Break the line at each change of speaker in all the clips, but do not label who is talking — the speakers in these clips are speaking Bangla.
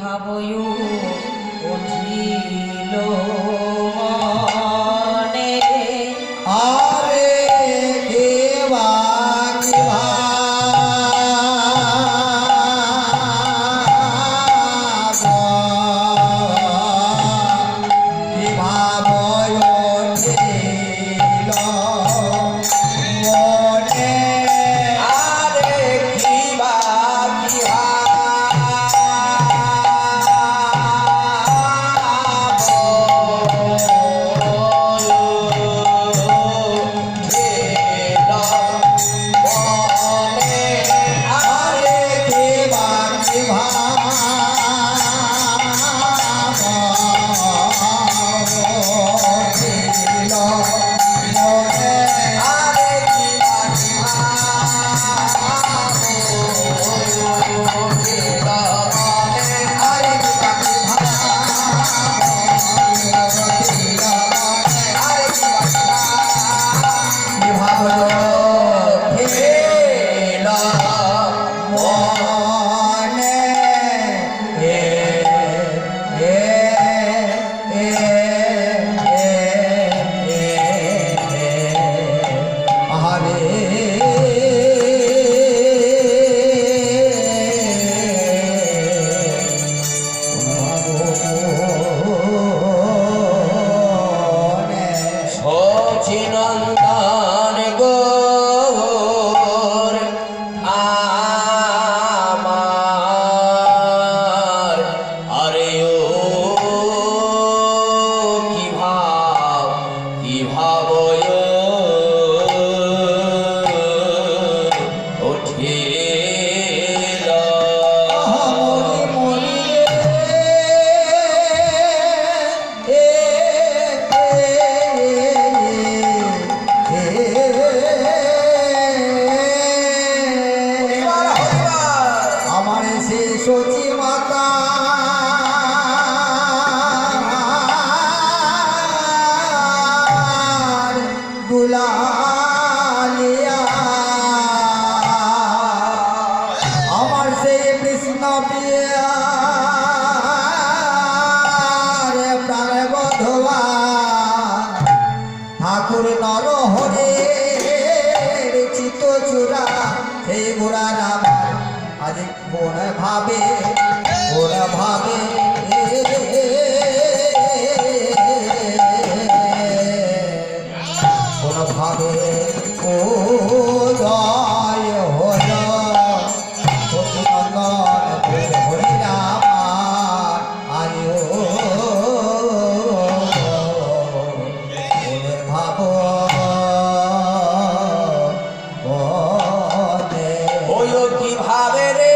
ভাবয়ু উঠিল মনে ঠাকুর নরহরে চিত চূড়া সেই গোড়ার আমার আজ কোন ভাবে ও জয় হল সচিনন্দন হরি রাম আয়ো ভাব
কি ভাবে রে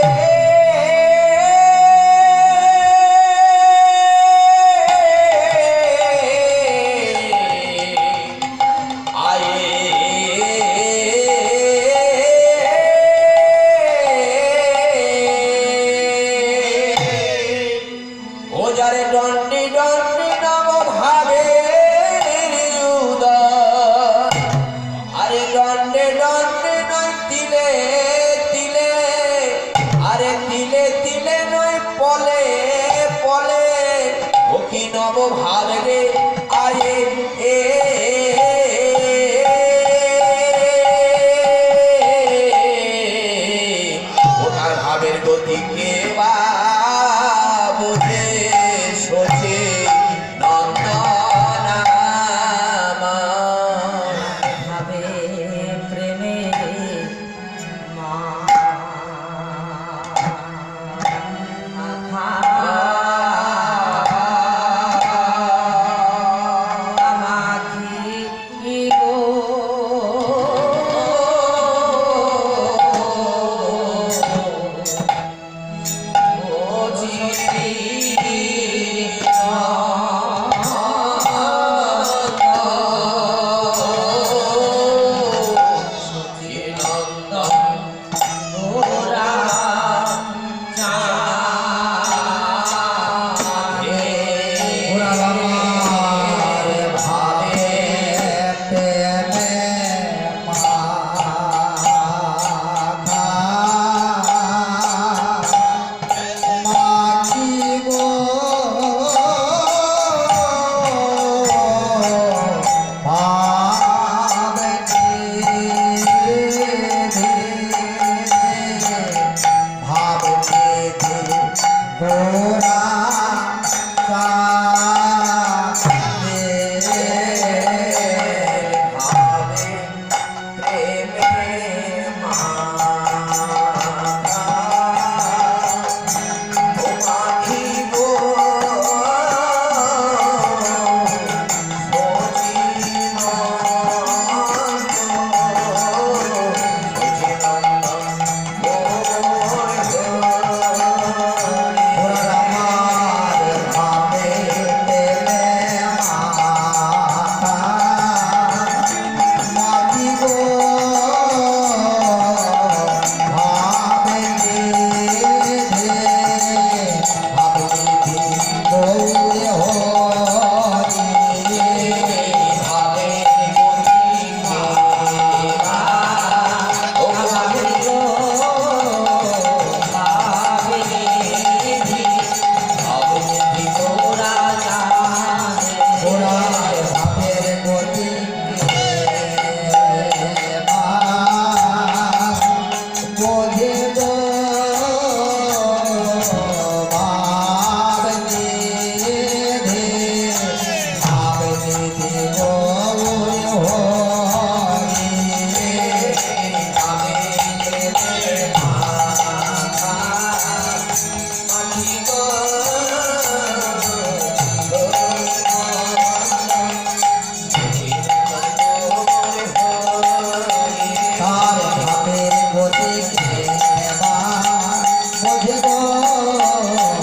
নব ভাবে রে আয়ে এ ওনার ভাবের গতি কে বা বোঝে সোচে নন্দনা
ভাবে প্রেমে মা
গো গো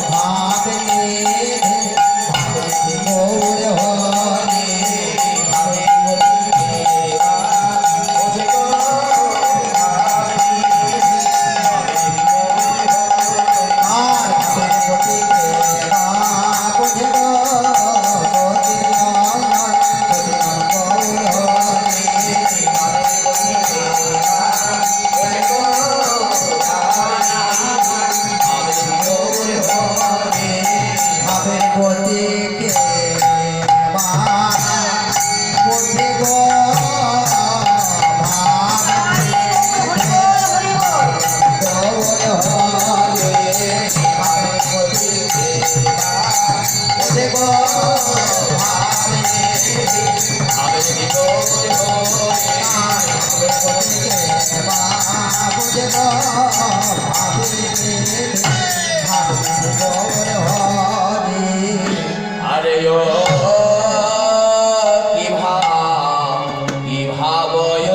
ভাবে ভাবে গৌর হরে ভাবে আর ভাবে গতি দেবা বুঝে গো গতি নাম গৌর ভাবে গতি কে মা বুঝে গো ভাবে গৌর হরে ভাবে গতি কে বুঝে গো ভাবে বুঝে গো ভাবে গৌর হরে
আরে ও কি ভাবয়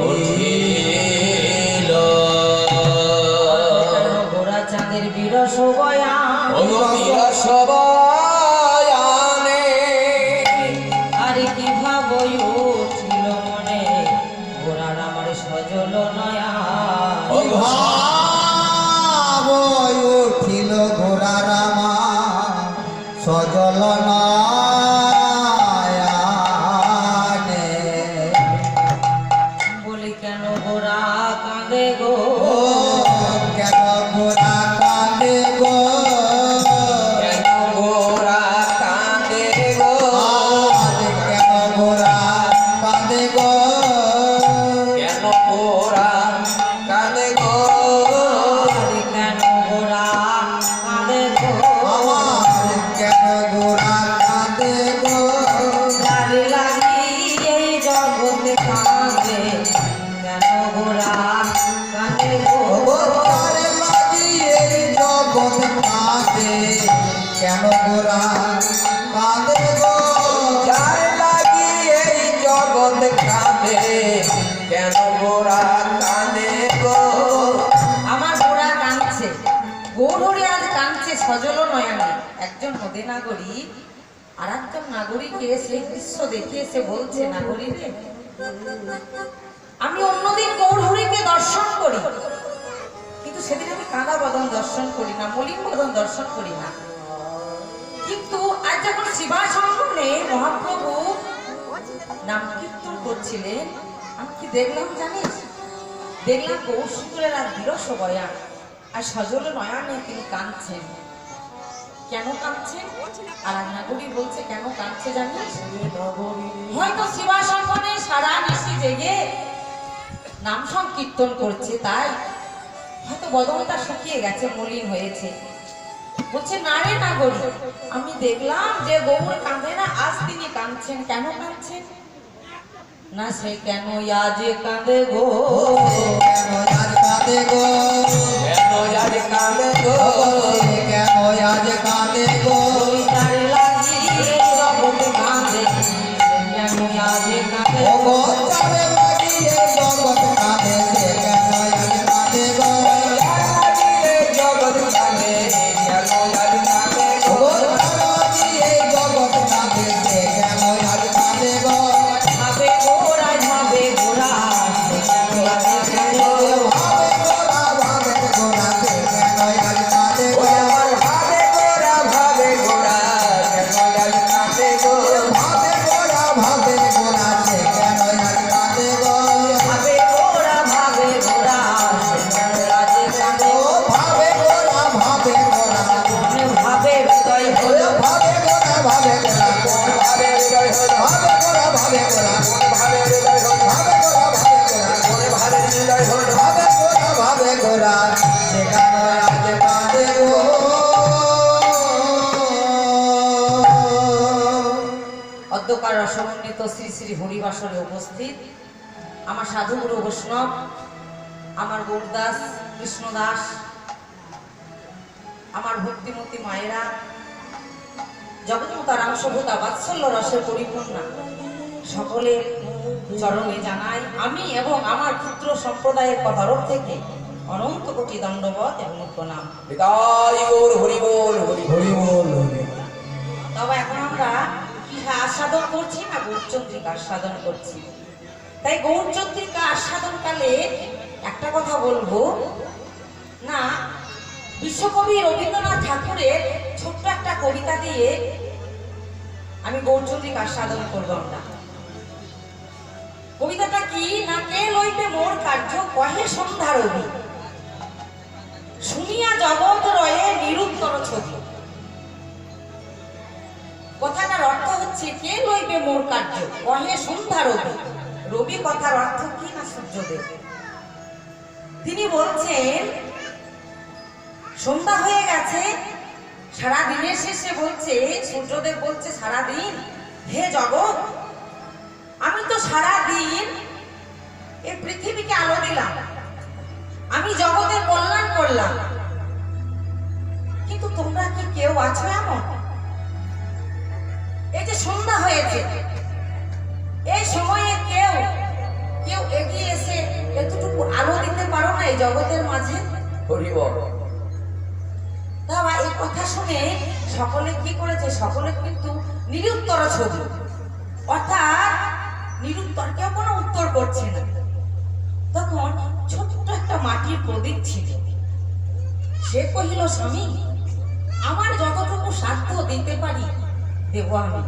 উঠিল
গোরা চাঁদের বিরস বয়ান
ও বিরসবয়ানে
আরে কি ভাবই উঠিল মনে গোরার আমার সজল নয়া
ও
ভাব উঠিল ঘোড়া রামা সজল নয়নে
বলি কেন গোরা কাঁদে গো
ও কেন ঘোড়া কাঁদে গো
কেন গোরা কাঁদে গো
আজ কেন ঘোড়া কাঁদে গো
কেন গোরা কাঁদে গো
আরে কেন গোরা কাঁদে গো
আমার কেন ঘোড়া কাঁদে গো
যারে লাগি এই জগতে কাঁদে কেন গোরা কাঁদে গো
তারে লাগি এই জগৎ কাঁদে কেন গোরা কাঁদে গো
যার লাগি এই জগৎ কাঁদে কেন গোরা কাঁদে গো
আমার গোরা কাঁদছে গৌরী আজ কাঁদছে সজল নয়নে একজন নদী নাগরিক আর একজন নাগরিককে সেই দৃশ্য দেখে এসে বলছে নাগরিক রে আমি অন্যদিন গৌরহরিকে দর্শন করি কিন্তু সেদিন আমি কাঁদা বদন দর্শন করি না মলিন বদন দর্শন করি না কিন্তু আজ যখন শিবাসঙ্গনে মহাপ্রভু নাম কীর্তন করছিলেন আমি কি দেখলাম জানিস দেখলাম কৌশিকুলের আর বিরস বয়ান আর সজল নয়নে তিনি কাঁদছেন কেন কাঁদছেন আর এক নাগরিক বলছে কেন কাঁদছে জানিস হয়তো শিবাসঙ্গনে সারা নিশি জেগে নাম সংকীর্তন করছে তাই হয়তো বদনটা শুকিয়ে গেছে মলিন হয়েছে বলছে না রে নাগরিক আমি দেখলাম যে গৌর কাঁদে না আজ তিনি কাঁদছেন কেন কাঁদছেন না সে কেন আজ কাঁদে গো
কেন আজ কাঁদে গো
কেন যার কাঁদে গো
কেন আজ কাঁদে গো
তারে লাগি জগৎ কাঁদে কেন আজ কাঁদে
ও
গো
গো তারে লাগি এই জগৎ কাঁদে সে কেন আজ কাঁদে গো
জগৎ কাঁদে কেন যার কাঁদে
ও
গো
গো তারে লাগি এই জগৎ কাঁদে সে কেন আজ কাঁদে গো
ভাবে গোরা সে কেন আজ কাঁদে
ও
গো
ভাবে গোরা সে কেন আজ কাঁদে
ও
গো
আমার ভাবে গোরা কেন যার কাঁদে গো
ভাবে গোরা সে কেন আজ কাঁদে গো
ভাবে গোরা সে কেন আজ কাঁদে
ও
গো
ভাবে গোরা
ভাবে হৃদয়
ও
হলো
ভাবে গোরা
ভাবে হৃদয় হলো
ভাবে গোরা
ভাবে হৃদয় হলো
ভাবে গোরা
ভাবে হৃদয় হলো
ভাবে গোরা সেখানে আজ কাঁদে গো
অধ্যকার রসমন্বিত শ্রী শ্রী হরিবাসরে উপস্থিত আমার সাধুগুরু বৈষ্ণব আমার গৌরদাস কৃষ্ণদাস আমার ভক্তিমতী মায়েরা জগৎমতা রামসভূতা বাৎসল্য রসে পরিপূর্ণা সকলের চরণে জানাই আমি এবং আমার ক্ষুদ্র সম্প্রদায়ের তরফ থেকে অনন্ত কোটি দণ্ডবত এবং প্রণাম।
বিদায় গৌর হরি বল হরি বল।
হরি বল হরি বল।
তবে এখন আমরা ইহা আস্বাদন করছি না গৌরচন্দ্রিকা আস্বাদন করছি। তাই গৌরচন্দ্রিকা আস্বাদনকালে একটা কথা বলবো না, বিশ্বকবি রবীন্দ্রনাথ ঠাকুরের ছোট্ট একটা কবিতা দিয়ে আমি গৌরচন্দ্রিকা আস্বাদন করবো। আমরা কবিতাটা কি না, কে লইবে মোর কার্য কহে সন্ধ্যা রবি, শুনিয়া জগৎ রয়ে নিরুত্তর ছবি। কথাটার অর্থ হচ্ছে কে লইবে মোর কার্য কহে সন্ধ্যা রবি। রবি কথার অর্থ কি না সূর্যদেব। তিনি বলছেন সন্ধ্যা হয়ে গেছে, সারা দিনের শেষে বলছে সূর্যদেব বলছে সারাদিন হে জগৎ, আমি তো সারা দিন এই পৃথিবীকে আলো দিলাম, আমি জগতের কল্যাণ করলাম, কিন্তু তোমরা কি কেউ আছো এমন? এই যে সন্ধ্যা হয়েছে, এই সময়ে কেউ কেউ এগিয়ে এসে এতটুকু আলো দিতে পারো না এই জগতের মাঝে?
হরি বল।
বাবা এই কথা শুনে সকলে কি করেছে, সকলে কিন্তু নিরুত্তর ছবি, অর্থাৎ নিরুত্তর, কেউ কোনো উত্তর করছে না। তখন ছোট্ট একটা মাটির প্রদীপ ছিল, সে কহিল স্বামী আমার যতটুকু সাধ্য দিতে পারি দেব আমি।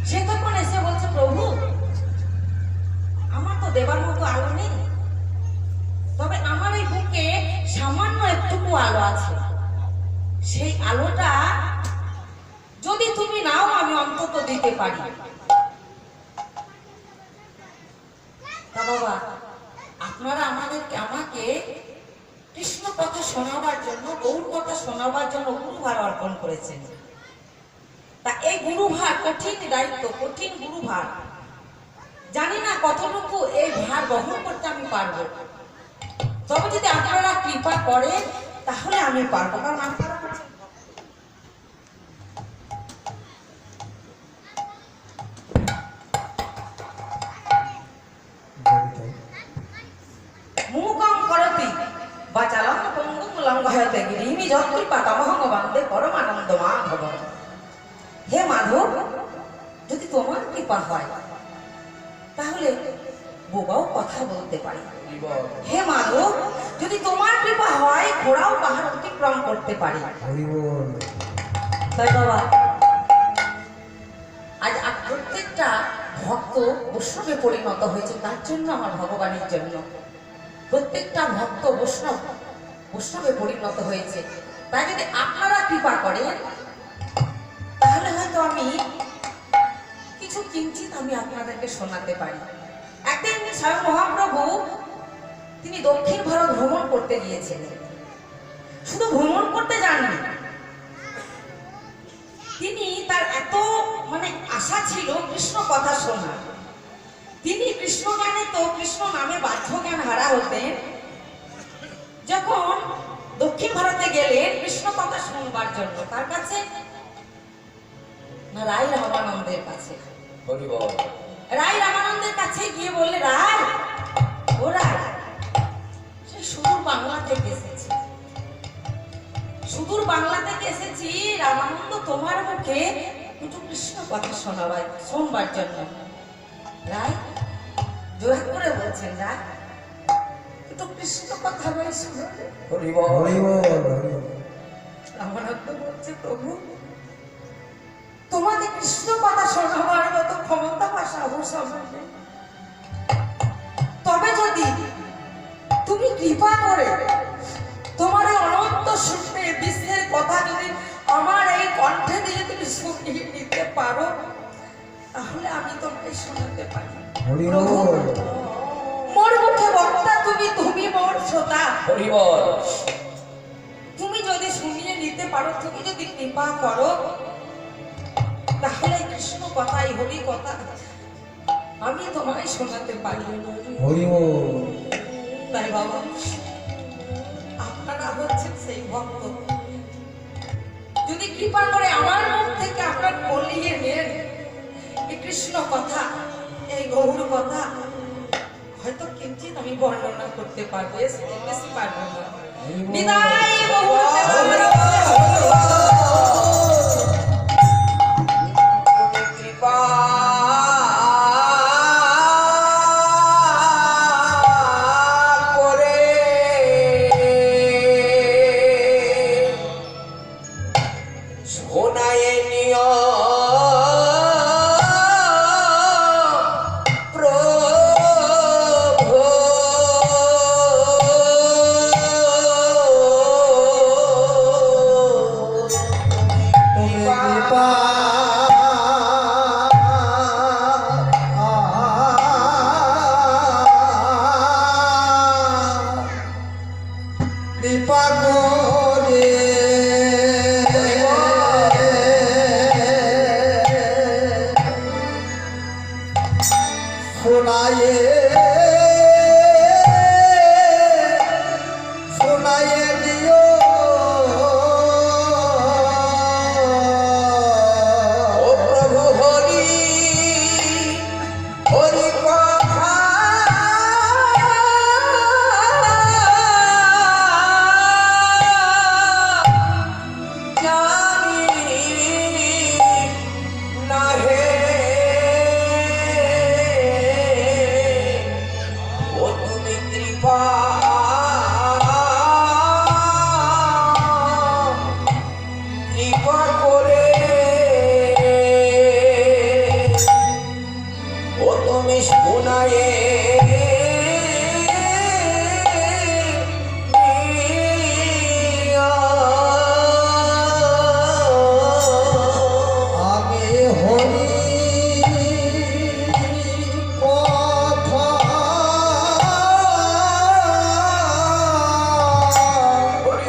সে তখন এসে বলছে প্রভু আমার তো দেবার মতো আলো নেই, তবে আমার এই বুকে সামান্য একটুকু আলো আছে, সেই আলোটা যদি তুমি নাও আমি অন্তত দিতে পারি। তা বাবা আপনারা আমাকে কৃষ্ণ কথা শোনাবার জন্য, গৌর কথা শোনাবার জন্য গুরুভার অর্পণ করেছেন। তা এই গুরুভার কঠিন দায়িত্ব, কঠিন গুরুভার, জানি না কতটুকু এই ভার বহন করতে আমি পারবো। তবে যদি আপনারা কৃপা করেন তাহলে আমি পারবো, কারণ আপনারা মুখং করতি বাচালং পঙ্গুং লঙ্ঘয়তে গিরিমি যৎকৃপা তমহং বন্দে পরমানন্দ মাধব। হে মাধব, যদি তোমার কৃপা হয় তাহলে বোবাও কথা বলতে পারি। হে মাধব, যদি তোমার কৃপা হয় ঘোড়াও পাহাড় অতিক্রম করতে পারি। তাই বাবা আজ প্রত্যেকটা ভক্ত বৈষ্ণবে পরিণত হয়েছে, তার জন্য আমার ভগবানের জন্য প্রত্যেকটা ভক্ত বৈষ্ণবে পরিণত হয়েছে। তাই যদি আপনারা কৃপা করেন তাহলে হয়তো আমি কিছু কিঞ্চিত আমি আপনাদেরকে শোনাতে পারি। একদিন স্বয়ং মহাপ্রভু তিনি দক্ষিণ ভারত ভ্রমণ করতে গিয়েছিলেন। শুধু ভ্রমণ করতে যাননি, তিনি তার এত আশা ছিল কৃষ্ণ কথা শোনার। তিনি কৃষ্ণ জ্ঞানে তো কৃষ্ণ নামে বাহ্য জ্ঞান হারা হতেন। যখন দক্ষিণ ভারতে গেলেন কৃষ্ণ কথা শুনবার জন্য, তার কাছে না রায় রামানন্দের কাছে। রায় রামানন্দের কাছে গিয়ে বললে রায়, ও রায়, সে সুদূর বাংলা থেকে এসেছি, সুদূর বাংলা থেকে এসেছি রামানন্দ তোমার মুখে একটু কৃষ্ণ কথা শোনবার জন্য। রায় জোর করে বলছেন রায় একটু কৃষ্ণ কথা বলে শুনো। রামানন্দ বলছে প্রভু তোমাকে কৃষ্ণ কথা শোনাবার মতো ক্ষমতা বা সাহস আমার নেই, তবে যদি তুমি কৃপা করে তোমার এই অনন্ত শুনবে বিশ্বের কথা যদি আমার এই কণ্ঠে দিয়ে তুমি শুনিয়ে নিতে পারো তাহলে আমি তোমাকে শোনাতে পারি। মোর মুখে বক্তা তুমি, তুমি মোর শ্রোতা। তুমি যদি শুনিয়ে নিতে পারো, তুমি যদি কৃপা করো তাহলে কৃষ্ণ কথাই হরি কথা আমি তোমায় শোনাতে পারি। তাই বাবা আপনারা হচ্ছেন সেই ভক্ত, যদি কৃপা করে আমার মুখ থেকে আপনার বলিয়ে নেন এই কৃষ্ণ কথা, এই গৌর কথা, হয়তো কিঞ্চিত আমি বর্ণনা করতে পারবো, এর থেকে বেশি পারবো না। বিদায় মুহূর্তে
কৃপা করে শোনায়ে নিয় প্রভু।
তুমি কৃপা কৃপা করে শোনায়ে শোনায়ে দিও
ও প্রভু হরি হরি কথা জানি না হে। ও তুমি কৃপা কৃপা করে ও তুমি শোনায়ে
আমি হরি কথা হরি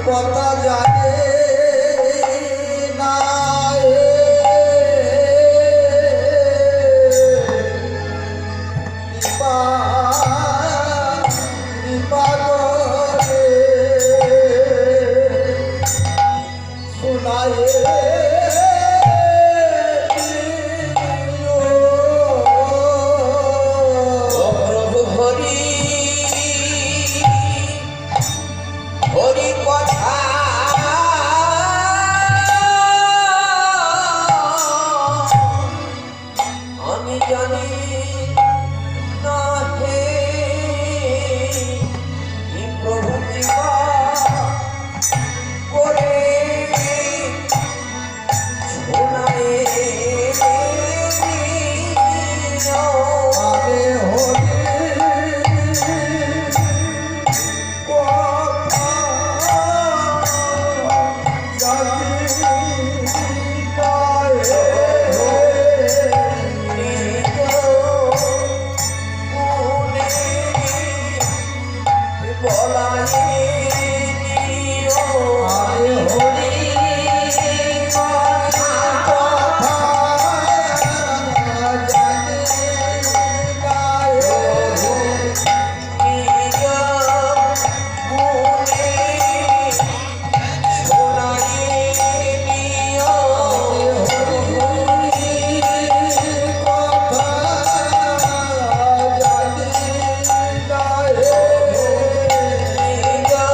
কথা জানে না কৃপা কৃপা করে শোনায়ে
ও প্রভু হরি হরি কথা আমি জানি না হে। এই প্রভু কৃপা করে শোনায়ে দিও।
আমি হরি কথা জানি না আমি হরি কথা জানি না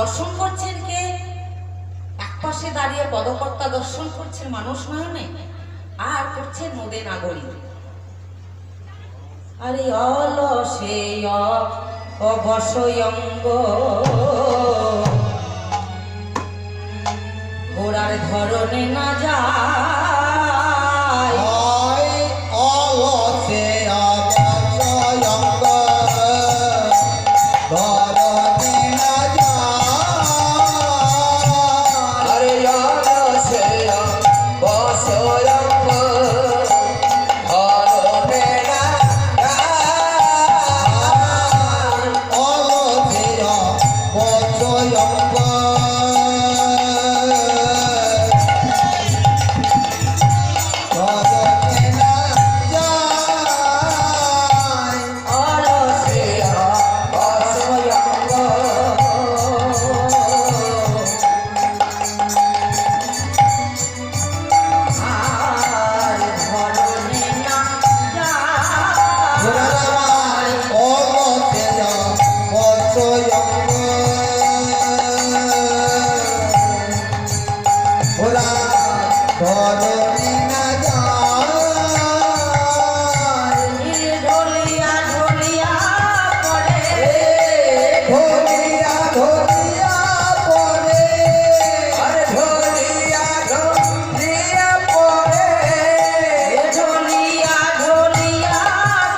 দর্শন করছেন কে? একপাশে দাঁড়িয়ে পদকর্তা দর্শন করছেন মানুষ নয়নে, আর করছেন নদে নাগরী। আরে অলসে অবসয়ঙ্গ গোড়ার ধরনে না যায়।
ওই অলসে অবসয়ঙ্গ ধরণে না যায়।
আরে অলসে অবসয়ঙ্গ ধরণে না যায়।
অলসে অবসয়ঙ্গ ধরণে না যায়।
অলসে অবসয়ঙ্গ
আর ধরনে না যায়।
অলসে অবসয়ঙ্গ ওরা ধরণে না যায়।
ঢলিয়া ঢলিয়া পড়ে
ধরিয়া ধরিয়া পড়ে
আরে ধরিয়া ধরিয়া পড়ে
ঢলিয়া ঢলিয়া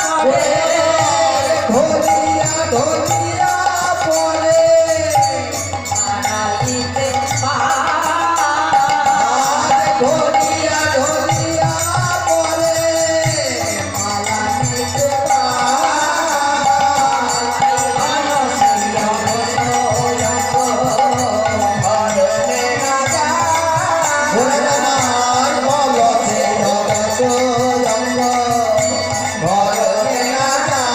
পড়ে
ধরিয়া ধরিয়া পড়ে
হারাইতে পার।
ধরিয়া ধরিয়া পড়ে মালা নিতে
ধরণে না যায়।
ধরে আমার বলছে অবসয়ঙ্গ ধরণে না যায়।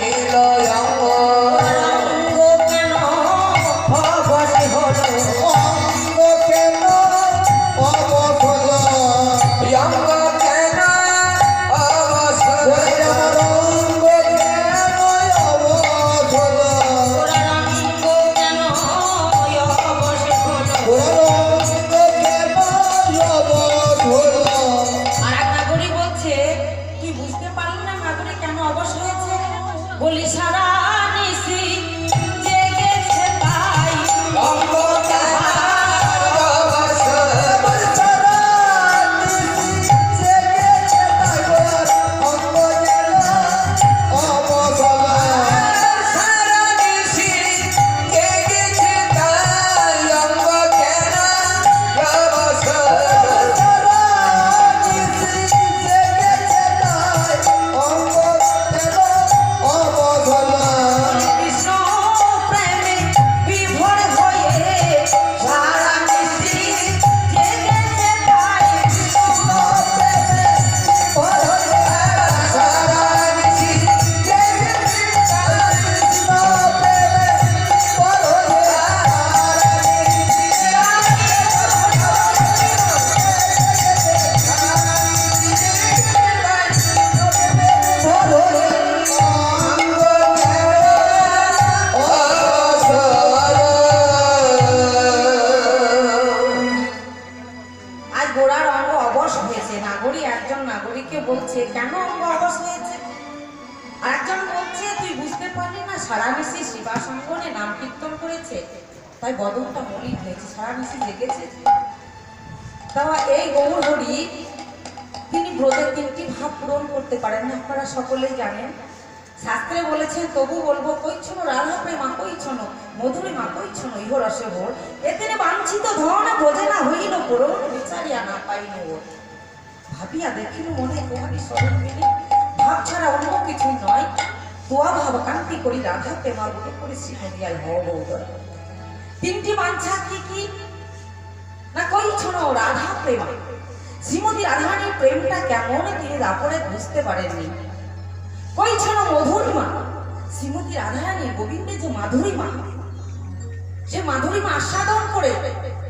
নীলয়ঙ্গ
অঙ্গ কেন অবশ হলো?
অঙ্গ কেন অবশ হলো?
অঙ্গ কেন অবসর
ওরে আমার অঙ্গ কেন অবশ হলো?
ওরা অঙ্গ কেন অবশ হলো?
ওর অঙ্গ কেন অবশ হলো?
আর এক নাগরিক বলছে, তুই বুঝতে পারলি না নাগরিক কেন অবশ হয়েছে? বলি সারা নিশি জেগেছে তাই
অঙ্গ কেন অবসর
সারা নিশি জেগেছে তাই ওর অঙ্গ কেন অবশ হলো?
সারা নিশি জেগেছে তাই অঙ্গ কেন অবসর
সারা নিশি জেগেছে তাই অঙ্গ কেন অবশ হলো?
কৃষ্ণ প্রেমে বিভোর হয়ে সারা নিশি জেগেছে তাই
সারা নিশি জেগেছে
আজ গোড়ার অঙ্গ অবশ হয়েছে। নাগরী একজন নাগরিককে বলছে কেন অঙ্গ অবশ হয়েছে? আর একজন বলছে তুই বুঝতে পারলি না সারা নিশি শিবাসঙ্গনে নাম কীর্তন করেছে তাই বদনটা মলিন হয়েছে, সারা নিশি জেগেছে। তাও এই গৌর হরি তিনি ব্রজের তিনটি ভাব পূরণ করতে পারেন না, আপনারা সকলেই জানেন। শাস্ত্রে বলেছেন তবু বলবো কইছনো রাধা প্রেমা কইছনো মধুরিমা কইছনো ইহ রসে ভোর এতেনে বাঞ্ছিত ধন বোঝে না হইল পুরো বিচারিয়া না পাইল ওর। ভাবিয়া দেখিল মনে তোমারই স্মরণ মিলি ভাব ছাড়া অন্য কিছুই নয়, তোয়া ভাব কান্তি করি রাধা প্রেমা বলে করে শ্রীহরিয়ায় হও বৌদর। তিনটি বাঞ্ছা কি কি না কইছনো রাধা প্রেমা। শ্রীমতী রাধারানীর প্রেমটা কেমন তিনি দাপরে বুঝতে পারেননি। কইছনো মধুরিমা, শ্রীমতী রাধারানীর গোবিন্দের যে মাধুরিমা, সে মাধুরিমা আস্বাদন করে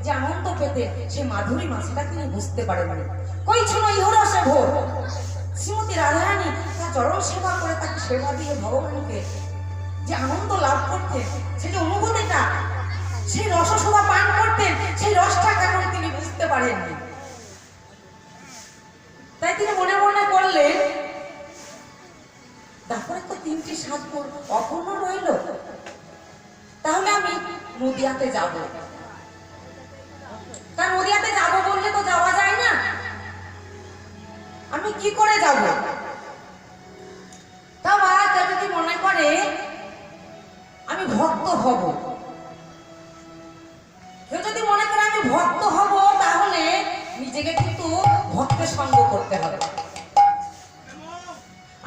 যে আনন্দ পেতে সে মাধুরিমা সেটা তিনি বুঝতে পারেননি। কইছনো ইহরসে ভোর, শ্রীমতী রাধারানী তার চরণ সেবা করে তাকে সেবা দিয়ে ভগবানকে যে আনন্দ লাভ করতেন, সেই যে অনুভূতিটা, সেই রসশোভা পান করতেন, সেই রসটা কেন তিনি বুঝতে পারেননি। তাই তিনি মনে মনে করলেন, তারপরে তো 3টি সাধপুর অপূর্ণ রইল, তাহলে আমি নদিয়াতে যাব। তা নদিয়াতে যাব বললে তো যাওয়া যায় না, আমি কি করে যাব? তা বাবা কেউ যদি মনে করে আমি ভক্ত হব, কেউ যদি মনে করে আমি ভক্ত হব, তাহলে নিজেকে কিন্তু ভক্তের সঙ্গ করতে হবে।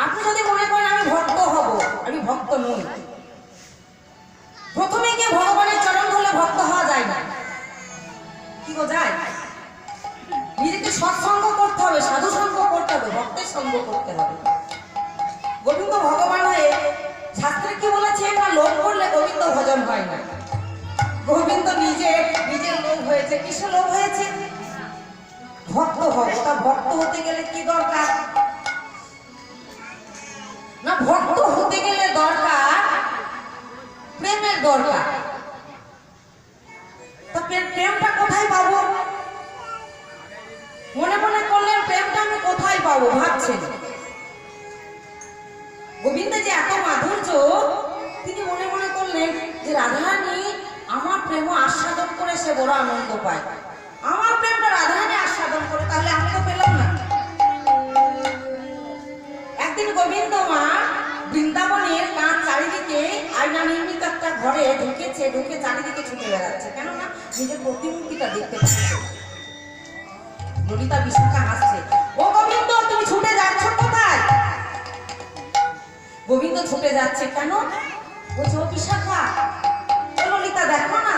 আপনি যদি মনে করেন আমি ভক্ত হব, আমি ভক্ত নই। প্রথমে গিয়ে ভগবানের চরণ ধরলে ভক্ত হওয়া যায় না। কি গো যায়? নিজেকে সৎসঙ্গ করতে হবে, সাধু সঙ্গ করতে হবে, ভক্তের সঙ্গ করতে হবে। গোবিন্দ ভগবান হয়ে শাস্ত্রে কি বলেছেন না, লোভ করলে গোবিন্দ ভজন হয় না। গোবিন্দ নিজের লোভ হয়েছে। কিসে লোভ হয়েছে? ভক্ত হবে। তা ভক্ত হতে গেলে কি দরকার? না, ভক্ত হতে গেলে দরকার প্রেমের দরকার। তা প্রেমটা কোথায় পাবো? মনে মনে করলেন প্রেমটা আমি কোথায় পাবো ভাবছেন। গোবিন্দ যে এত মাধুর্য, তিনি মনে মনে করলেন যে রাধারানী আমার প্রেম আস্বাদন করে সে বড় আনন্দ পায়। আমার প্রেমটা রাধারানী আস্বাদন করে, তাহলে আমি তো পেলাম না। একদিন গোবিন্দ মা বৃন্দাবনের কাঁচ চারিদিকে আয়না নির্মিত একটা ঘরে ঢুকেছে, ঢুকে চারিদিকে ছুটে বেড়াচ্ছে, কেননা নিজের প্রতিমূর্তিটা দেখতে পাচ্ছে। ললিতা বিশাখা হাসছে, ও গোবিন্দ তুমি ছুটে যাচ্ছ কোথায়? গোবিন্দ ছুটে যাচ্ছে কেন? বলছে, ও বিশাখা, ও ললিতা দেখো না,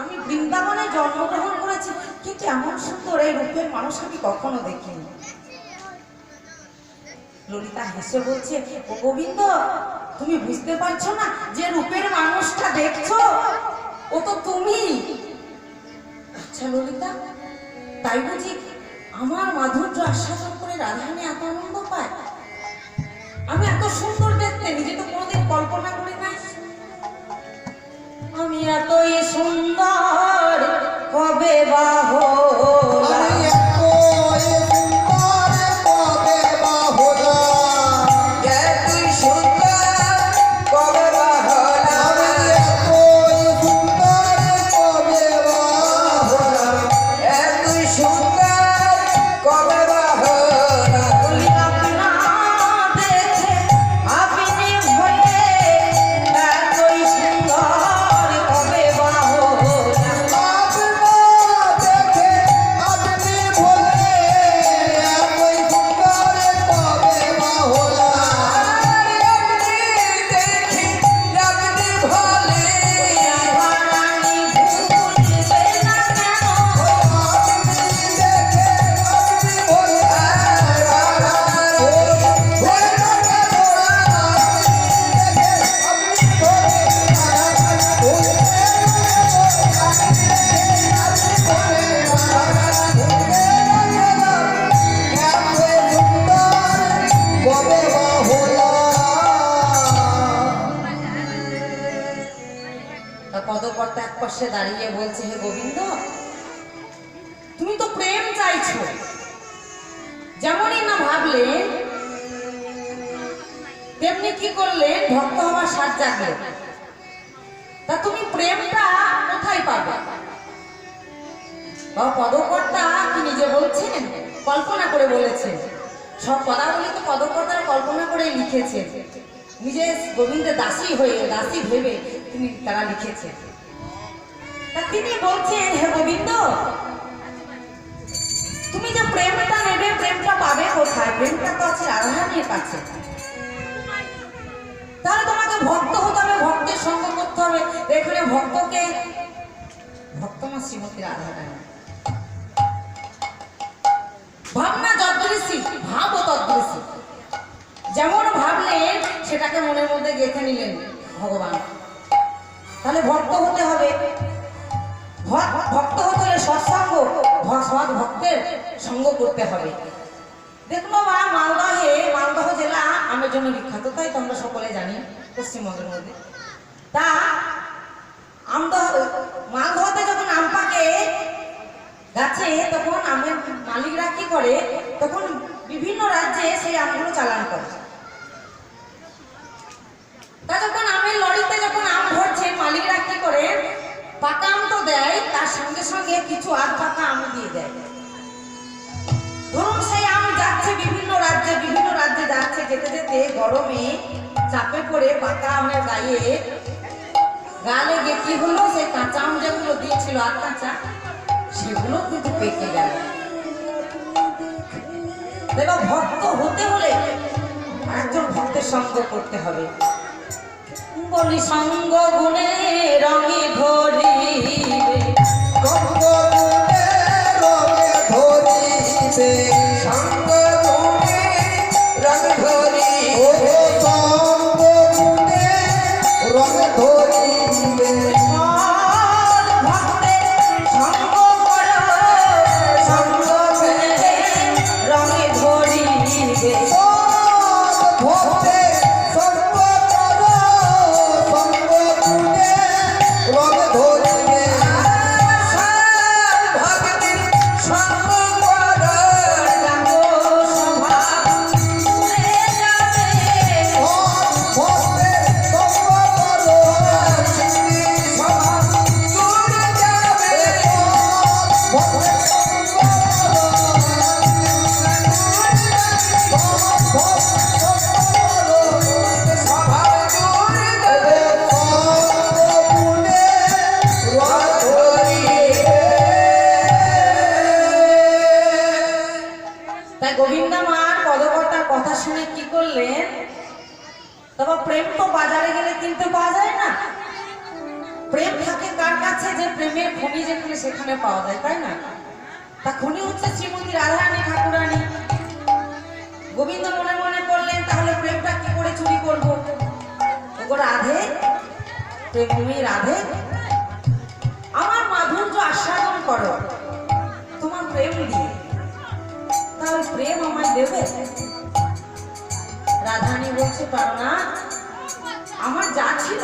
আমি বৃন্দাবনে জন্মগ্রহণ করেছি, কিন্তু এমন সুন্দর এই রূপের মানুষ আমি কখনো দেখিনি। ললিতা হেসে বলছে, ও গোবিন্দ তুমি বুঝতে পারছো না যে রূপের মানুষটা দেখছো ও তো তুমি। আচ্ছা ললিতা, তাই বুঝি আমার মাধুর্য আস্বাদন করে রাধারানী এত আনন্দ পায়? আমি এত সুন্দর দেখতে নিজে তো কোনোদিন কল্পনা করি নাই। আমি এতই সুন্দর কবে বা হলাম?
আমি এতই সুন্দর কবে বা হলাম?
তুই সুন্দর কবে বা হলাম?
আমি এতই সুন্দর কবে বা হলাম?
তুই সুন্দর কবে বা হলাম?
বলি আপনা দেখে আপনি হলে এতই সুন্দর কবে বা হলাম?
আপনা দেখে আপনি বলে এতই সুন্দর কবে বা হলাম?
দেখি রাগনি ভোলে
রাধারানী ভুলবে না কেন? পদকর্তা এক পাশে দাঁড়িয়ে বলছে, হে গোবিন্দ তুমি তো প্রেম চাইছো, যেমনই না ভাবলেন তেমনি কি করলেন, ভক্ত হওয়ার স্বাদ জাগলো। তা তুমি প্রেমটা কোথায় পাবে? পদকর্তা কি নিজে বলছেন, কল্পনা করে বলেছেন। সব পদাবলী তো পদকর্তারা কল্পনা করে লিখেছেন, নিজে গোবিন্দের দাসী হয়ে, দাসী ভেবে তিনি তারা লিখেছেন। তা তিনি বলছেন, হে গোবিন্দ তুমি যে প্রেমটা নেবে, প্রেমটা পাবে কোথায়? প্রেমটা তো আছে রাধারানীর কাছে। তাহলে তোমাকে ভক্ত হতে হবে, ভক্তের সঙ্গ করতে হবে। এখানে ভক্তকে ভক্ত মা শ্রীমতী রাধারানী। ভাবনা যদ্দৃশী ভাবও তদ্দৃশী, যেমন ভাবলেন সেটাকে মনের মধ্যে গেঁথে নিলেন ভগবান। তাহলে ভক্ত হতে হবে, ভক্ত হতে হলে সৎসঙ্গ, সৎ ভক্তের সঙ্গ করতে হবে। দেখলো মা মালদহ জেলা আমের জন্য বিখ্যাত, তাই তো আমরা সকলে জানি পশ্চিমবঙ্গের মধ্যে। তা মাল ধোয়াতে যখন আম পাকে গাছে, তখন আমের মালিকরা কি করে, তখন বিভিন্ন রাজ্যে সেই আমগুলো চালান করে। তা যখন আমের লরিতে যখন আম ভরছে, মালিকরা কি করে, পাকা আম তো দেয়, তার সঙ্গে সঙ্গে কিছু আধ পাকা আম দিয়ে দেয়। ধরুন সেই আম যাচ্ছে বিভিন্ন রাজ্যে যাচ্ছে, যেতে যেতে গরমে চাপে পড়ে পাকা আমের গায়ে গা লেগে কি হলো, সেই কাঁচা আম যেগুলো দিয়েছিল আর কাঁচা, সেগুলো কিন্তু পেকে গেল। দেখো, ভক্ত হতে হলে একজন ভক্তের সঙ্গ করতে হবে। বলি সঙ্গ গুণে রঙে ধরিবে,
সঙ্গ গুণে রঙে ধরিবে,
সঙ্গ গুণে রং ধরি,
ও সঙ্গ গুণে রঙে ধরিবে,
সৎ ভক্তের সঙ্গ করো, সঙ্গ গুণে রঙে ধরিবে।
সৎ ভক্তের সঙ্গ করো, সঙ্গ গুণে রঙে ধরিবে,
ভক্তের সঙ্গ করো,
জাগো স্বভাব ঘুরে যাবে,
সৎ ভক্তের সঙ্গ করো,
স্বভাব দূর যাবে,
সৎ ভক্তের সঙ্গ করো, সৎ ভক্তের সঙ্গ করো,
স্বভাব দূর যাবে,
সঙ্গ গুণে রঙে
তাই গোবিন্দ মার পদকর্তার কথা শুনে কি করলেন, তবে প্রেম তো বাজারে গেলে কিনতে পাওয়া যায় না। প্রেম থাকে কার কাছে, যে প্রেমের খনি যেখানে সেখানে পাওয়া যায়, তাই না? তা খনি হচ্ছে শ্রীমতী রাধারানী ঠাকুরানী। গোবিন্দ মনে মনে করলেন, তাহলে প্রেমটা কি করে চুরি করবো? ওগো রাধে, প্রেমী রাধে, আমার মাধুর্য আস্বাদন করো তোমার প্রেম দিয়ে, তাহলে প্রেম আমায় দেবে? রাধারানী বলছে, পারো না, আমার যা ছিল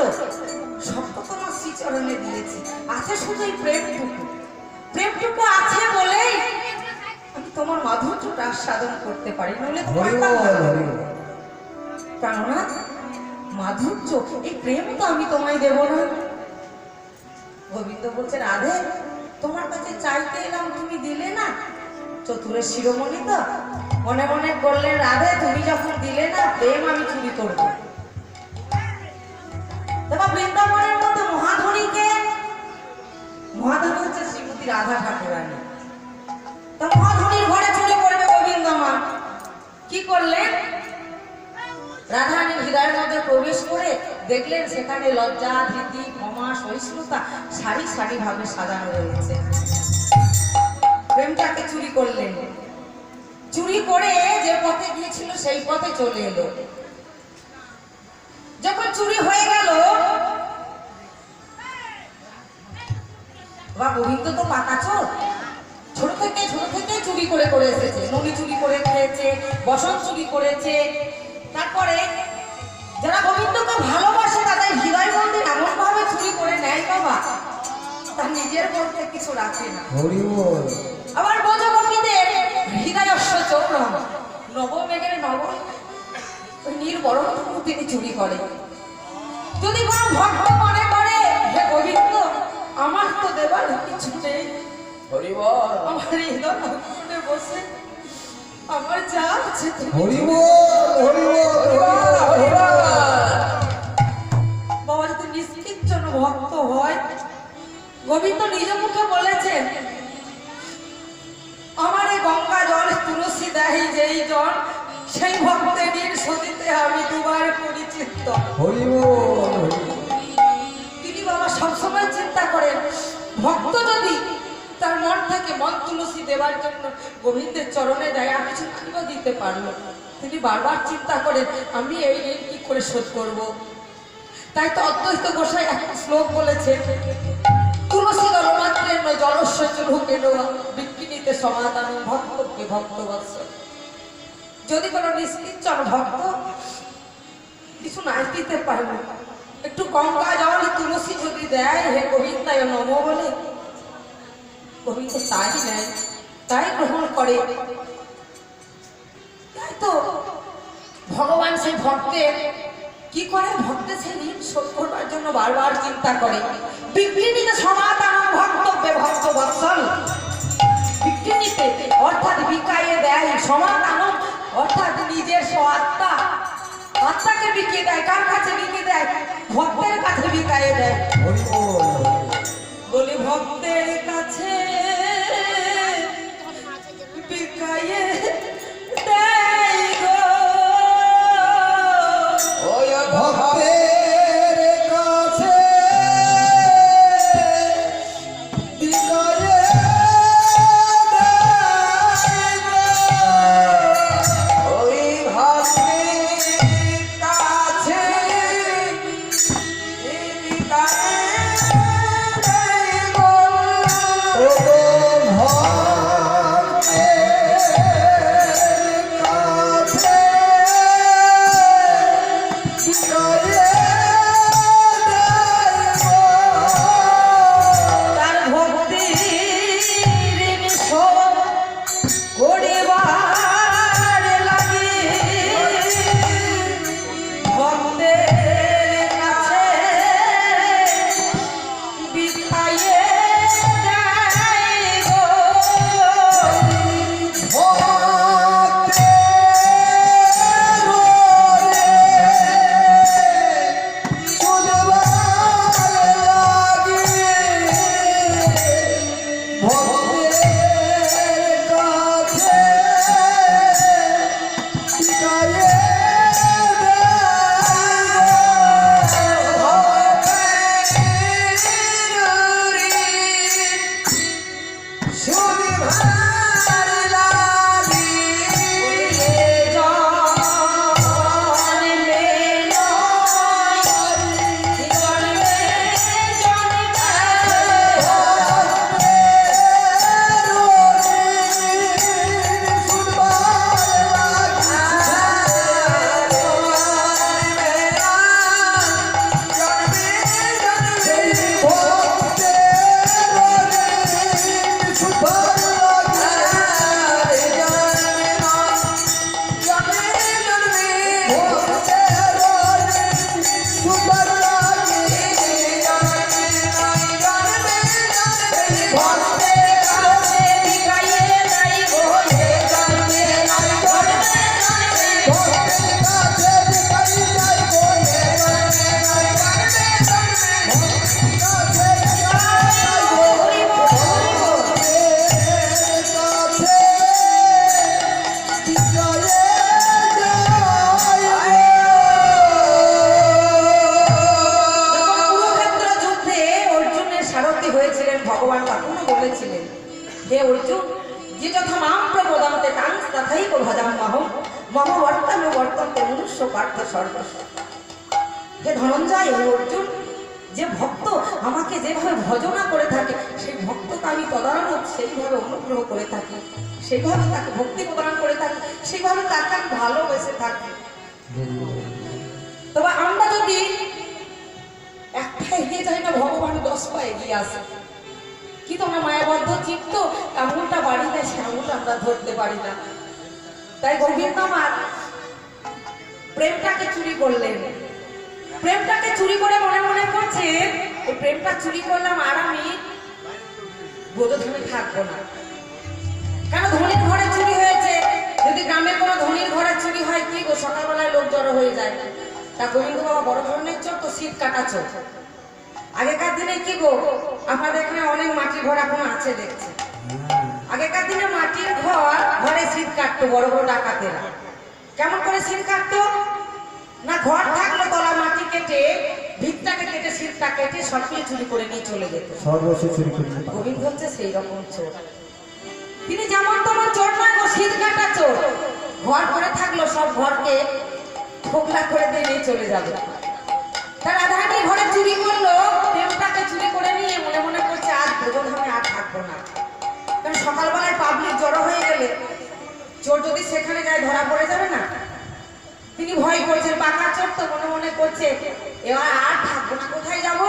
সব তো তোমার শ্রীচরণে দিয়েছি, আছে শুধু এই প্রেমটুকু আছে বলেই আমি তোমার মাধুর্যটা আস্বাদন করতে পারি, নইলে তো পারতাম না। কেননা মাধুর্য, এই প্রেম তো আমি তোমায় দেব না। গোবিন্দ বলছে, রাধে, তোমার কাছে চাইতে এলাম, তুমি দিলে না। চতুরের শিরোমণি তো মনে মনে করলেন, রাধে তুমি যখন দিলে না, প্রেম আমি চুরি করব। দেখো, বৃন্দাবনের মধ্যে মহাধনীকে, মহাধনী হচ্ছে শ্রীমতী রাধা ঠাকুরানী। তা মহাধনীর ঘরে চুরি করবে গোবিন্দ মা, কি করলেন, রাধারানীর হৃদয়ের মধ্যে প্রবেশ করে দেখলেন সেখানে লজ্জা, ধীতি, ক্ষমা, সহিষ্ণুতা সারি সারি ভাবে সাজানো রয়েছে। প্রেমটাকে চুরি করলেন, চুরি করে যে পথে গিয়েছিল সেই পথে চলে এলো। যখন চুরি হয়ে গেল, বা গোবিন্দ তো পাকা চোর, ছোট থেকে চুরি করে করে এসেছে। ননি চুরি করে খেয়েছে, বসন্ত চুরি করেছে। তারপরে যারা গোবিন্দকে ভালোবাসে তাদের হৃদয় মন্দির এমন ভাবে চুরি করে নেয় বাবা, তার নিজের মধ্যে কিছু রাখে না।
হরি বল।
আবার ব্রজগোপীদের হৃদয়স্য চৌরম, নবমেঘের নব নির্বরণটুকু তিনি চুরি করে। যদি কোনো ভক্ত মনে করে, হে গোবিন্দ, আমার তো দেবার কিছু নেই,
হরি বল,
আমার হৃদয় মনে বসে আমার যা আছে তুমি
হরি বল, হরি বল, হরি বল।
বাবা যদি নিষ্কিঞ্চন ভক্ত হয়, গোবিন্দ নিজ মুখে বলেছেন, আমার এই গঙ্গা জল তুলসী দেয় যেই জল, সেই ভক্তের সতীতে আমি দুবার পরিচিত।
হরি বল।
তিনি বাবা সবসময় চিন্তা করেন, ভক্ত যদি তার মন থেকে মন তুলসী দেওয়ার জন্য গোবিন্দের চরণে দেয়, আর কিছু কিংবা দিতে পারলো, তিনি বারবার চিন্তা করেন, আমি এই ঋণ কি করে শোধ করব। তাই তো অদ্বৈত গোসাই একটা শ্লোক বলেছে, তুলসী দলমাত্রের জলস্য চুলুকেন বিক্রিতে সমাধান ভক্তকে ভক্তবৎসল। যদি কোনো নিষ্কিঞ্চন ভক্ত কিছু না দিতে পারবে, একটু গঙ্গা জল দেয় হে গোবিন্দায় নমো বলে গোবিন্দ তাই নেয়, তাই গ্রহণ করে। তাই তো ভগবান সেই ভক্তের কি করে, ভক্তের সেই ঋণ শোধ করবার জন্য বারবার চিন্তা করে। বিক্রিণীতে সমাধান ভক্তব্যে ভক্ত বৎসল, বিক্রিণীতে অর্থাৎ বিকাইয়ে দেয়, সমাধান অর্থাৎ নিজের স্বাত্মা, আত্মাকে বিকিয়ে দেয়। কার কাছে বিকিয়ে দেয়? ভক্তের কাছে বিকাইয়ে দেয়। বলি ভক্তের কাছে বিকাইয়ে দেয় গো।
ওই
ভক্তের কাছে বিকায়ে
ওই ভক্তের কাছে
তার ভক্তির ঋণ শোধ করিবার লাগি ভক্তের কাছে বিকাইয়ে দেয় গো। ভগবান তখনও বলেছিলেন, হে অর্জুন, যে যথা মাম প্রবোদন্তে তাং তথাইব ভজাম্যহম মম বর্তমে বর্তন্তে মনুষ্য পার্থ সর্বস্ব। হে ধনঞ্জয়, হে অর্জুন, যে ভক্ত আমাকে যেভাবে ভজনা করে থাকে সেই ভক্তকে আমি তদারণত সেইভাবে অনুগ্রহ করে থাকি, সেইভাবে তাকে ভক্তি প্রদান করে থাকি, সেইভাবে তাকে আমি ভালোবেসে থাকি। তবে আমরা যদি এক পা এগিয়ে যাই না, ভগবান 10 পা এগিয়ে আসে। কিন্তু আমরা মায়াবদ্ধ চিত্ত, আঙুলটা বাড়ি দেয়, সে আঙুলটা আমরা ধরতে পারি না। তাই গোবিন্দ আমার প্রেমটাকে চুরি করলেন। প্রেমটাকে চুরি করে মনে মনে করছে এই প্রেমটা চুরি করলাম আর আমি বোধধামে থাকবো না। কেন ধনীর ঘরে চুরি হয়েছে, যদি গ্রামে কোনো ধনীর ঘরে চুরি হয় কি গো, সকালবেলায় লোক জড়ো হয়ে যায়। তা গোবিন্দ বাবা বড় ধরনের চোর তো শীত কাটা চোর। আগেকার দিনে কি গো, আপনাদের এখানে অনেক মাটির ঘর এখন আছে দেখছি। আগেকার দিনে মাটির ঘরে শীত কাটতো বড় বড় ডাকাতেরা। কেমন করে শীত কাটতো না, ঘর থাকলো তলা মাটি কেটে ভিতটাকে কেটে শীতটা কেটে সব কিছু চুরি করে নিয়ে চলে যেত। গোবিন্দ হচ্ছে সেই রকম চোর। তিনি যেমন তেমন চোর নয় গো, শীত কাটা চোর। ঘর করে থাকলো সব ঘরকে খোকলা করে দিয়ে নিয়ে চলে যাবে। তার রাধারানী ঘরে চুরি করলো, প্রেমটাকে চুরি করে নিয়ে মনে মনে করছে আজ বোধধামে আর থাকবো না। কারণ সকালবেলায় পাবলিক জড়ো হয়ে গেলে চোর যদি সেখানে যায় ধরা পড়ে যাবে না। তিনি ভয় করছেন, পাকা চোর তো মনে মনে করছে এবার আর থাকবো না, কোথায় যাব?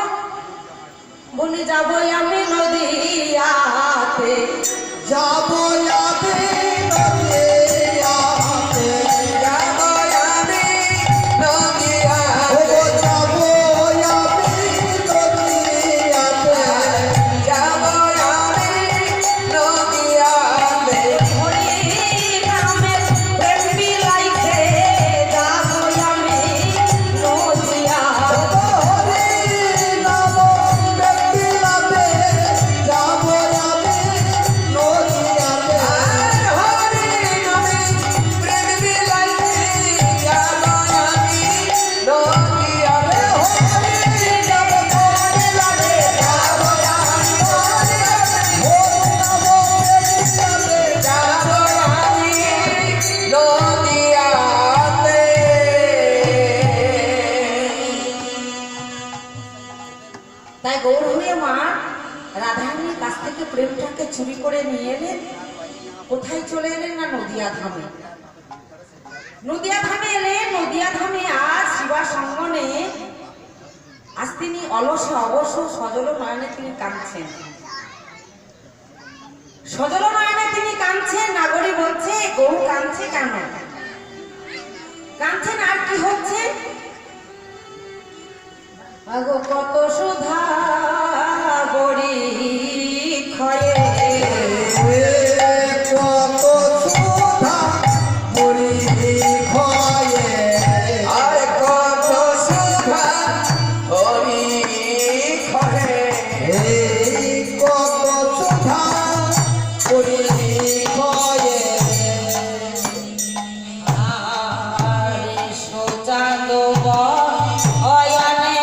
বলি যাবো আমি নদীয়াতে
যাবো আমি নদিয়াতে,
যাবো আমি নদিয়াতে,
ওগো যাবো আমি নদিয়াতে,
যাবো আমি নদিয়াতে।
হরি নামের প্রেম বিলাইতে যাবো আমি নদীয়াতে
হরি নাম বেবিলাতে, যাবো আমি নদিয়াতে,
আর হরি নামে প্রেম বিলাইতে যাবো আমি নদিয়াতে।
হরি নাম বেবিলাতে, যাবো আমি নদিয়াতে, হরি নাম বেবিলাতে,
যাবো আমি নদিয়াতে।
তাই গৌরহরিয়া মা রাধারানীর কাছ থেকে প্রেমটাকে চুরি করে নিয়ে এলেন। কোথায় চলে এলেন না নদিয়া ধামে। নদিয়া ধামে এলেন। নদিয়া ধামে আজ শিবা সঙ্গনে আজ তিনি অলস অবশ্য সজল নয়নে তিনি কাঁদছেন। সজল নয়নে তিনি কাঁদছেন। নাগরী বলছে গরু কাঁদছে কেন? কাঁদছেন আর কি হচ্ছে? আগো কত সুধা বড়ি ক্ষয়ে
কত সুধা বলি খয়ে,
আর কত সুধা হরি খরে,
এই কত সুধা বলি খয়ে,
সোচাঁদ অয়নে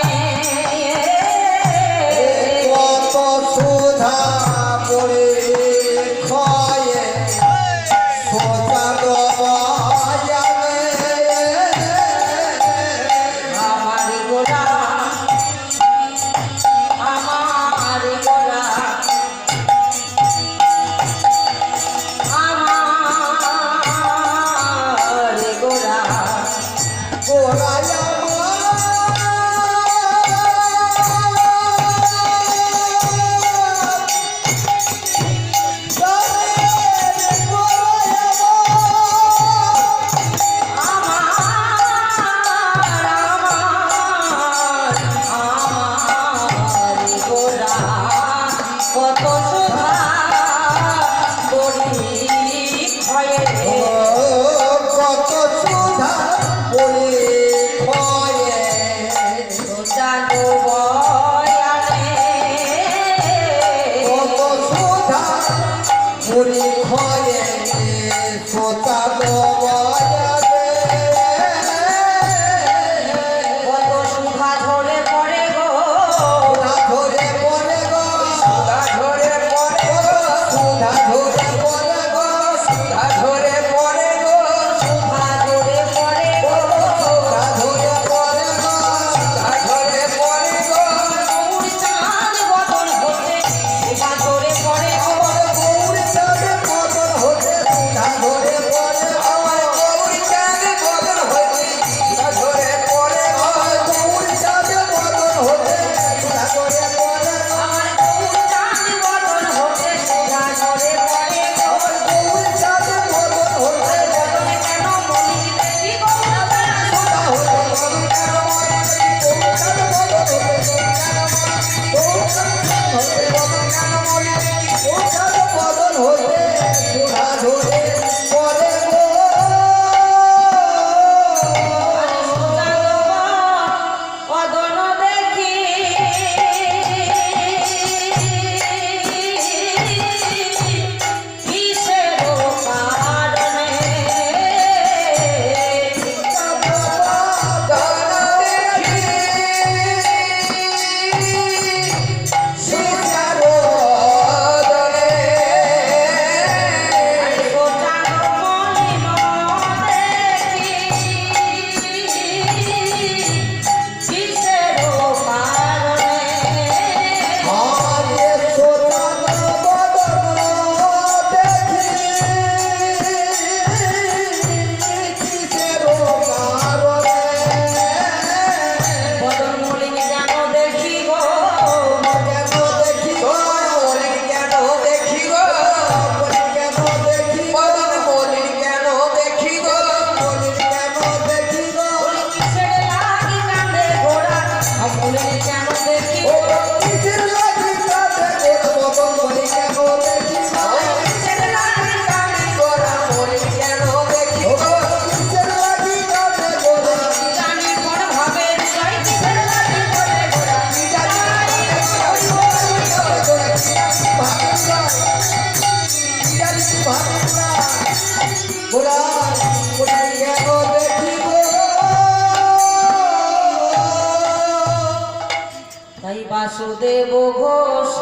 তাই বাসুদেব ঘোষ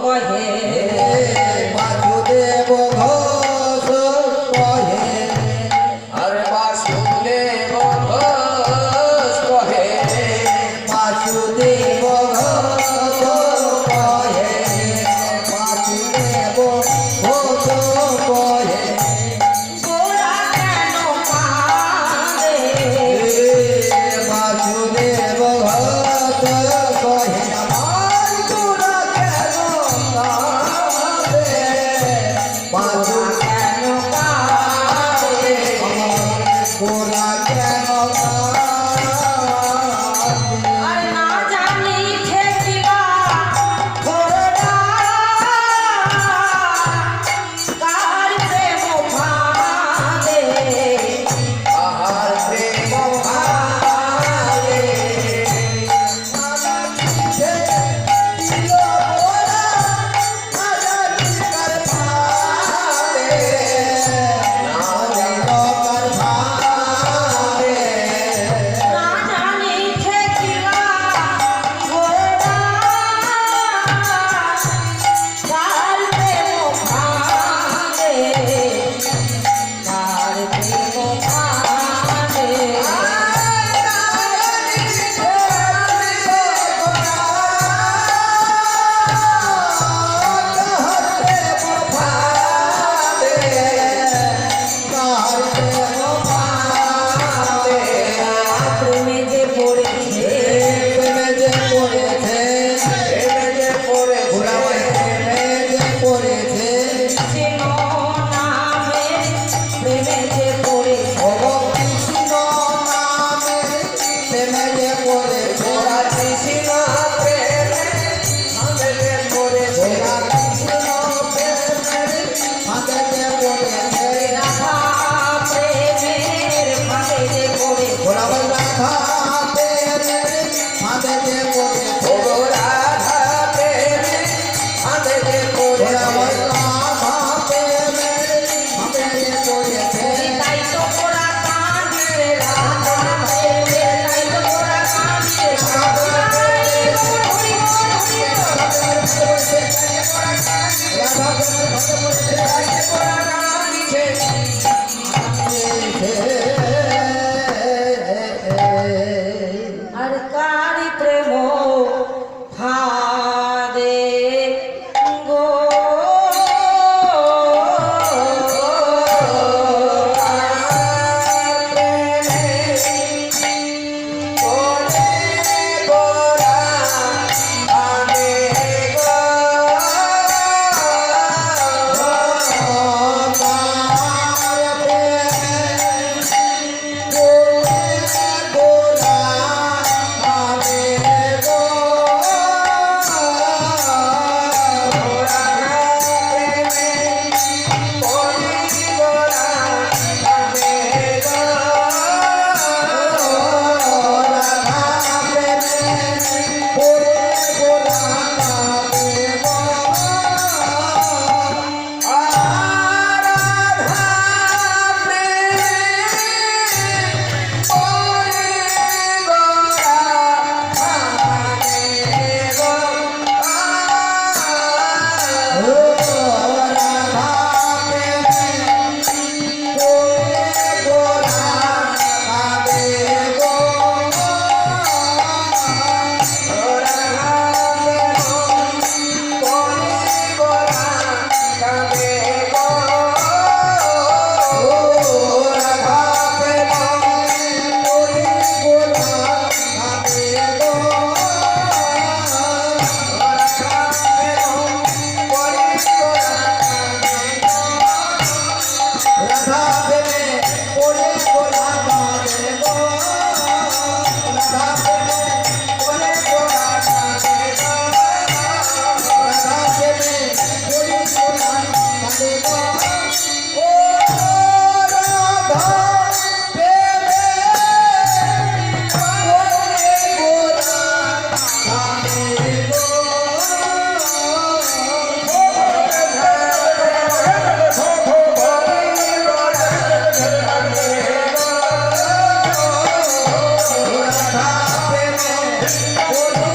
কহে
বাসুদেব ঘোষ কহে
আর বাসুদেব ঘোষ কহে
বাসুদেব ঘোষ কহে বাসুদেব ঘোষ কহে
গোরা কেন কাঁদে
বাসুদেব ঘোষ কহে আমার গোরা কেন কাঁদে বাসুদেব
কেন কাঁদে
গোরা কেন কাঁদে
আর না জানি ঠেকিলা ঘোড়া কার প্রেম ফাঁদে
আহার প্রেম ভাবে
না জানি ঠেকিলা ঘোড়া কার প্রেম ফাঁদে কার প্রেম ফাঁদে প্রেমে যে পড়েছে
প্রেমে যে পড়েছে
কৃষ্ণ নামে প্রেমে যে পড়েছে
ওরা কৃষ্ণ প্রেমে আমাদের পড়েছে
রাধা প্রেমের ফাঁদে যে পড়েছে
ও রাধা প্রেমে আমাদের পড়েছে
তাই তো ওরা কাঁদিছে রাধা প্রেমে তাই তো ওরা কাঁদিছে আর কারি প্রেম ফাঁদে গো
Oh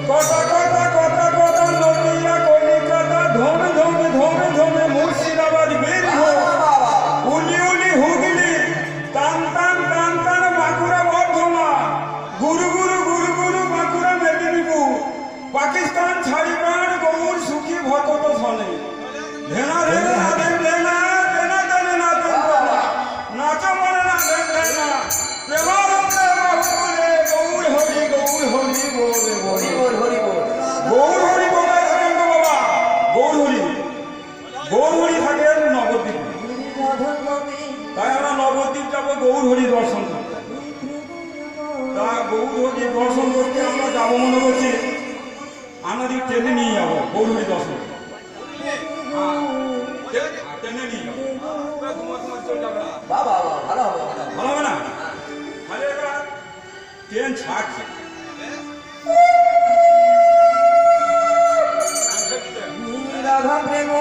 কথা কথা কথা কথা নদিয়া কলিকাতা ধমে ধমে ধমে ধমে মুর্শিদাবাদ বীরভূম উলি উলি হুগলি টান টান টান টান বাঁকুড়া বর্ধমান গুরু গুরু গুরু গুরু বাঁকুড়া মেদিনীপুর পাকিস্তান ছাড়িবার গৌর সুখী ভকত শনে ধেনা ধেনা নাদেন ধেনা ধেনা ধেনা নাদেন ধেনা নাচো মনে না দেন ধেনা প্রেমানন্দে বাহুবলে গৌর হরি বলে বলে গৌর হরি কোথায় থাকেন গো বাবা? গৌর হরি থাকেন নবদ্বীপ। তাই আমরা নবদ্বীপ যাবো গৌর হরি দর্শন করতে। তা গৌর হরি দর্শন করতে আমরা যাবো মনে করছি, আমাদের ট্রেনে নিয়ে যাবো গৌর হরি দর্শন করতে। ট্রেনে নিয়ে যাবো, চলে যাবে না,
বাবা ভালো হবে
ভালো হবে না? তাহলে এবার ট্রেন ছাড়ছে।
রাধা প্রেম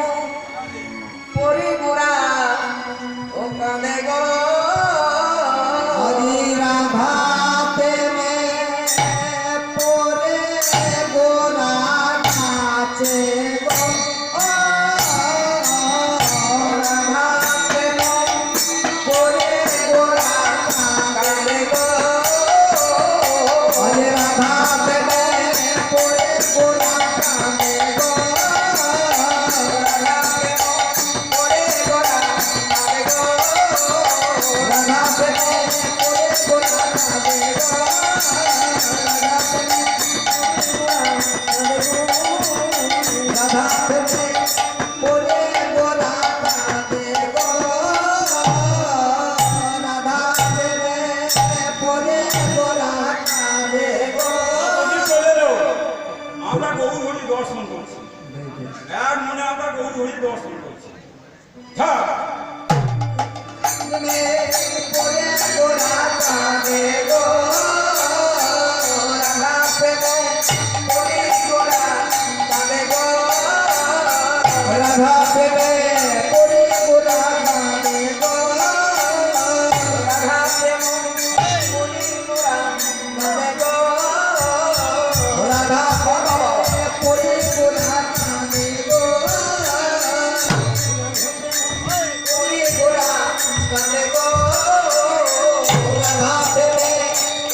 পরিগুড়া ও কাঁদে গো
হরি রাধা প্রেমে পরে গোরা নাচে গো
রাধা প্রেম পরে গোরা কাঁদে গো
হরি রাধা প্রেমে পরে গোরা নাচে গো
রাধা প্রেম পরে গোরা কাঁদে গো
রাধা প্রেমে পরে গোরা নাচে গো রাধা প্রেমে পরে গোরা নাচে গো রাধা প্রেমে পরে গোরা নাচে গো
নবদ্বীপ চলে এলো, আমরা গৌর হরি দর্শন করছি। এক মনে আমরা গৌর হরি দর্শন করছি। হ্যাঁ,
প্রেমে পরে গোরা নাচে গো রাধা প্রেমে পরে গোরা নাচে গো রাধা প্রেমে পরে গোরা নাচে গো
রাধা প্রেম পরে গোরা কাঁদে গো
রাধা প্রেমে পরে গোরা নাচে গো
পরে গোরা কাঁদে গো
রাধা প্রেমে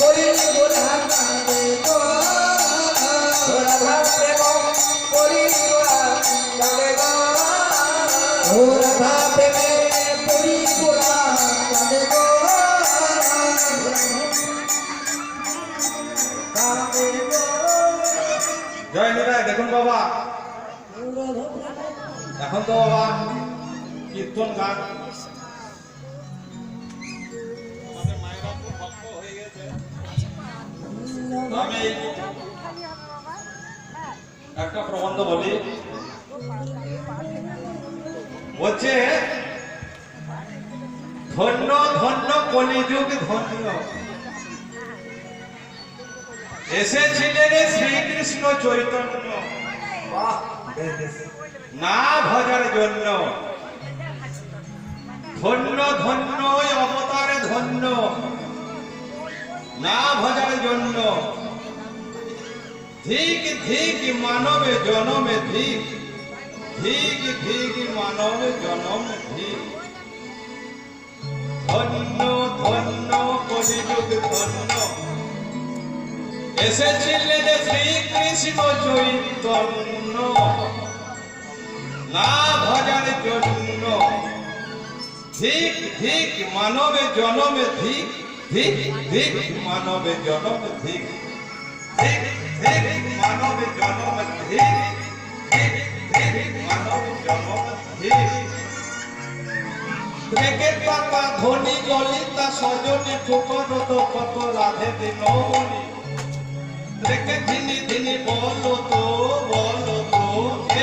পরে গোরা নাচে গো
রাধা প্রেম পরে গোরা কাঁদে গো
ও রাধা প্রেমে পরে গোরা নাচে গো নাচে গো
জয় নিতাই। দেখুন বাবা, এখন তো বাবা কীর্তন গান আমি একটা প্রবন্ধ বলি, বলছে ধন্য ধন্য কলিযুগ ধন্য এসেছিলেন শ্রীকৃষ্ণ চৈতন্য
বাহ বেশ বেশ
না ভজার জন্য। ধন্য ধন্য ওই অবতারে ধন্য না ভজার জন্য। ধিক ধিক মানবে জনমে ধিক, ধিক ধিক মানবে জনমে ধিক। ধন্য ধন্য কলিযুগ ধন্য এসেছিলেন শ্রীকৃষ্ণ চৈতন্য না ভজার জন্য। ধিক ধিক মানবে জনমে ধিক, ধিক ধিক মানবে জনমে ধিক, ধিক ধিক মানবে জনমে ধিক, ধিক ধিক মানবে জনমে ধিক। ব্রেকের পাতা ধনী ললিতা সজনে ফুকরত কত রাধে দিনমণি। ব্রেকে ধিনি ধিনি বলো তো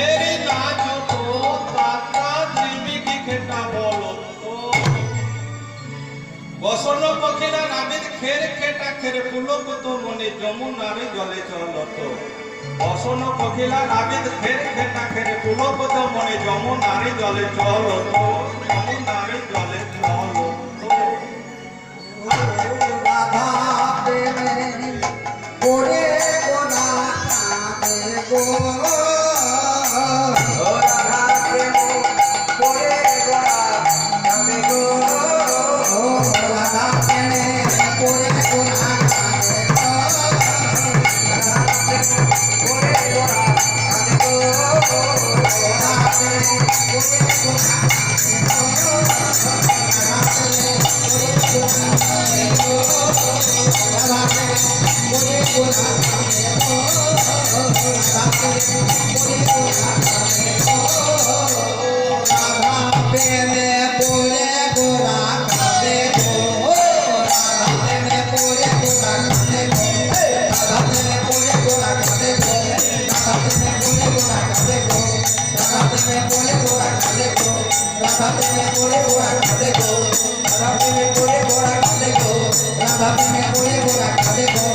এরে নাচো তো তাতা ঝিমিকি খেটা বলো তো। বসন পখিলা নাবিদ খের খেটা খেরে পুলকত মনে যমুনারে জলে চলত বসন পখিলা নাবিদ খের খেটা খেরে পুলকত মনে যমুনারে জলে চলত যমুনারে জলে চলত
রাধা প্রেমে পড়ে গোনা কাঁদে গো
ও রাধা প্রেম পড়ে গোরা কাঁদে গো
ও রাধা প্রেমে পড়ে গোনা কাঁদে গো
রাধা প্রেম পড়ে গোরা কাঁদে গো
রাধা প্রেমে পড়ে গোনা কাঁদে গো রাধা প্রেমে পড়ে গোনা কাঁদে গো রাধা প্রেমে পড়ে গোনা কাঁদে গো রাধা প্রেমে পড়ে গোনা কাঁদে গো রাধা প্রেমে পড়ে গোনা কাঁদে গো রাধা প্রেমে পড়ে গোনা কাঁদে গো রাধা প্রেমে পড়ে গোনা কাঁদে গো রাধা প্রেমে পড়ে গোনা কাঁদে গো রাধা প্রেমে পড়ে গোনা কাঁদে গো রাধা প্রেমে পড়ে গোনা কাঁদে গো রাধা প্রেমে পড়ে গোনা কাঁদে গো রাধা প্রেমে পড়ে গোনা কাঁদে গো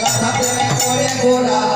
রাধা প্রেমে পড়ে গোনা